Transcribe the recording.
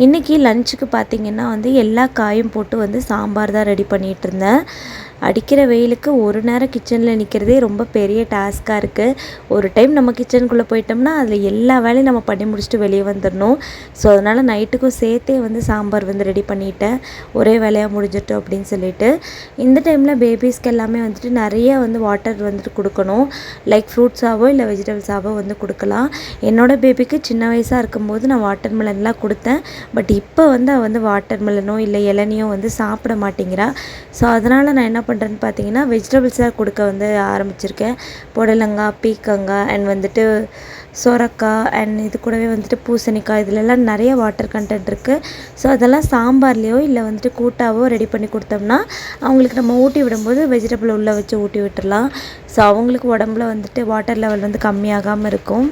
இன்றைக்கி லஞ்சுக்கு பார்த்திங்கன்னா வந்து எல்லா காயும் போட்டு வந்து சாம்பார் தான் ரெடி பண்ணிகிட்ருந்தேன். அடிக்கிற வெயிலுக்கு ஒரு நேரம் கிச்சனில் நிற்கிறதே ரொம்ப பெரிய டாஸ்க்காக இருக்குது. ஒரு டைம் நம்ம கிச்சனுக்குள்ளே போயிட்டோம்னா அதில் எல்லா வேலையும் நம்ம பண்ணி முடிச்சுட்டு வெளியே வந்துடணும். ஸோ அதனால் நைட்டுக்கும் சேர்த்தே வந்து சாம்பார் வந்து ரெடி பண்ணிட்டேன், ஒரே வேலையாக முடிஞ்சிட்டோம் அப்படின்னு சொல்லிட்டு. இந்த டைமில் பேபிஸ்க்கு எல்லாமே வந்துட்டு நிறைய வந்து வாட்டர் வந்துட்டு கொடுக்கணும். லைக் ஃப்ரூட்ஸாவோ இல்லை வெஜிடபிள்ஸாவோ வந்து கொடுக்கலாம். என்னோடய பேபிக்கு சின்ன வயசாக இருக்கும்போது நான் வாட்டர் மெலன்லாம் கொடுத்தேன். பட் இப்போ வந்து அவள் வந்து வாட்டர் மெலனோ இல்லை இளநியோ வந்து சாப்பிட மாட்டேங்கிறா. ஸோ அதனால் நான் என்ன பண்ணுறேன்னு பார்த்தீங்கன்னா வெஜிடபிள்ஸாக கொடுக்க வந்து ஆரம்பிச்சிருக்கேன். புடலங்காய், பீக்கங்காய் அண்ட் வந்துட்டு சொரக்காய் அண்ட் இது கூடவே வந்துட்டு பூசணிக்காய், இதிலெல்லாம் நிறைய வாட்டர் கண்டென்ட் இருக்குது. ஸோ அதெல்லாம் சாம்பார்லேயோ இல்லை வந்துட்டு கூட்டாவோ ரெடி பண்ணி கொடுத்தோம்னா அவங்களுக்கு நம்ம ஊட்டி விடும்போது வெஜிடபிள் உள்ளே வச்சு ஊட்டி விட்டுடலாம். ஸோ அவங்களுக்கு உடம்புல வந்துட்டு வாட்டர் லெவல் வந்து கம்மியாகாமல் இருக்கும்.